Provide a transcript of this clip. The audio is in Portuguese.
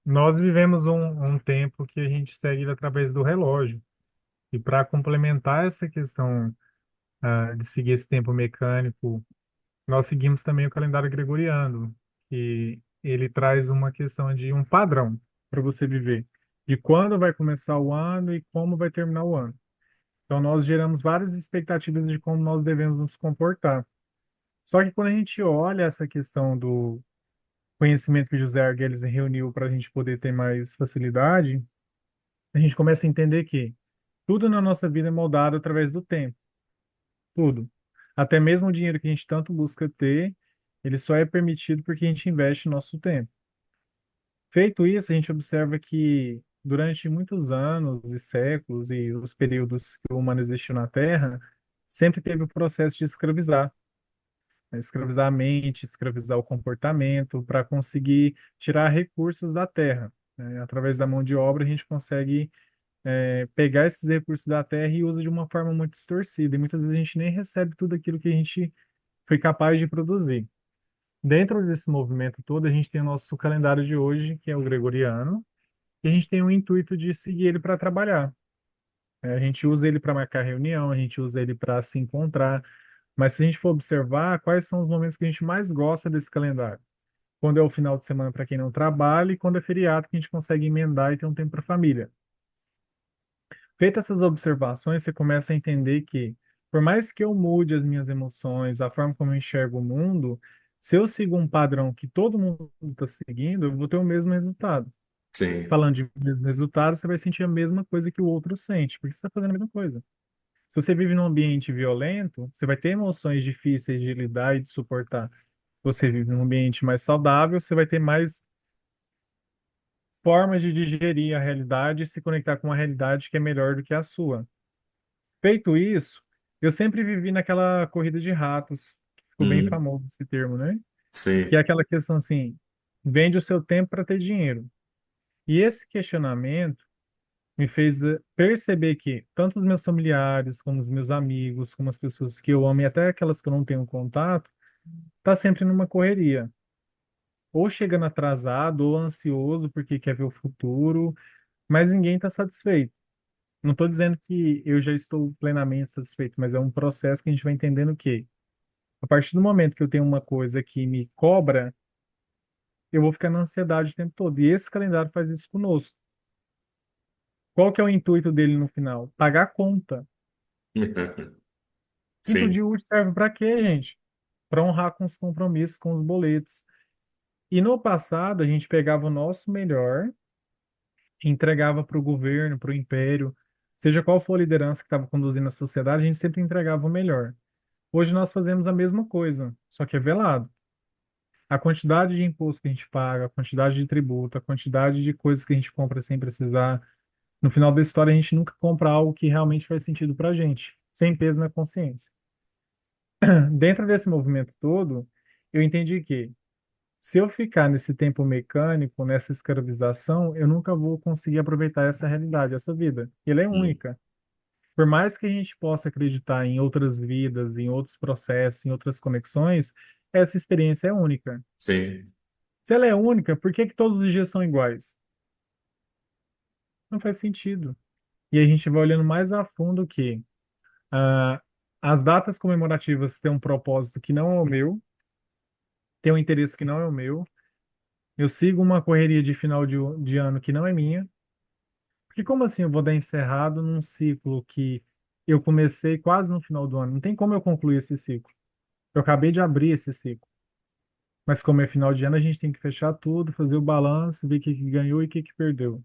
Nós vivemos um tempo que a gente segue através do relógio. E para complementar essa questão, de seguir esse tempo mecânico, nós seguimos também o calendário gregoriano, que ele traz uma questão de um padrão para você viver, de quando vai começar o ano e como vai terminar o ano. Então, nós geramos várias expectativas de como nós devemos nos comportar. Só que quando a gente olha essa questão do conhecimento que José Arguelles reuniu para a gente poder ter mais facilidade, a gente começa a entender que tudo na nossa vida é moldado através do tempo, tudo. Até mesmo o dinheiro que a gente tanto busca ter, ele só é permitido porque a gente investe nosso tempo. Feito isso, a gente observa que durante muitos anos e séculos e os períodos que o humano existiu na Terra, sempre teve o processo de escravizar, né? Escravizar a mente, escravizar o comportamento, para conseguir tirar recursos da Terra, né? Através da mão de obra, a gente consegue pegar esses recursos da terra e usa de uma forma muito distorcida. E muitas vezes a gente nem recebe tudo aquilo que a gente foi capaz de produzir. Dentro desse movimento todo, a gente tem o nosso calendário de hoje, que é o gregoriano, e a gente tem o intuito de seguir ele para trabalhar. A gente usa ele para marcar reunião, a gente usa ele para se encontrar. Mas se a gente for observar, quais são os momentos que a gente mais gosta desse calendário? Quando é o final de semana para quem não trabalha e quando é feriado que a gente consegue emendar e ter um tempo para a família. Feitas essas observações, você começa a entender que, por mais que eu mude as minhas emoções, a forma como eu enxergo o mundo, se eu sigo um padrão que todo mundo está seguindo, eu vou ter o mesmo resultado. Sim. Falando de mesmo resultado, você vai sentir a mesma coisa que o outro sente, porque você está fazendo a mesma coisa. Se você vive num ambiente violento, você vai ter emoções difíceis de lidar e de suportar. Se você vive num ambiente mais saudável, você vai ter mais formas de digerir a realidade e se conectar com uma realidade que é melhor do que a sua. Feito isso, eu sempre vivi naquela corrida de ratos, ficou bem Hum, famoso esse termo, né? Que é sim. aquela questão assim, vende o seu tempo para ter dinheiro. E esse questionamento me fez perceber que tanto os meus familiares, como os meus amigos, como as pessoas que eu amo e até aquelas que eu não tenho contato, tá sempre numa correria. Ou chegando atrasado, ou ansioso porque quer ver o futuro, mas ninguém está satisfeito. Não estou dizendo que eu já estou plenamente satisfeito, mas é um processo que a gente vai entendendo que a partir do momento que eu tenho uma coisa que me cobra, eu vou ficar na ansiedade o tempo todo. E esse calendário faz isso conosco. Qual que é o intuito dele no final? Pagar a conta. Quinto Sim. dia útil serve para quê, gente? Para honrar com os compromissos, com os boletos. E no passado, a gente pegava o nosso melhor e entregava para o governo, para o império, seja qual for a liderança que estava conduzindo a sociedade, a gente sempre entregava o melhor. Hoje nós fazemos a mesma coisa, só que é velado. A quantidade de imposto que a gente paga, a quantidade de tributo, a quantidade de coisas que a gente compra sem precisar. No final da história, a gente nunca compra algo que realmente faz sentido para a gente, sem peso na consciência. Dentro desse movimento todo, eu entendi que se eu ficar nesse tempo mecânico, nessa escravização, eu nunca vou conseguir aproveitar essa realidade, essa vida. Ela é Hum, única. Por mais que a gente possa acreditar em outras vidas, em outros processos, em outras conexões, essa experiência é única. sim. Se ela é única, por que que todos os dias são iguais? Não faz sentido. E a gente vai olhando mais a fundo que ah, as datas comemorativas têm um propósito que não é o meu, têm um interesse que não é o meu. Eu sigo uma correria de final de ano que não é minha. Porque como assim eu vou dar encerrado num ciclo que eu comecei quase no final do ano? Não tem como eu concluir esse ciclo. Eu acabei de abrir esse ciclo. Mas como é final de ano, a gente tem que fechar tudo, fazer o balanço, ver o que que ganhou e o que que perdeu.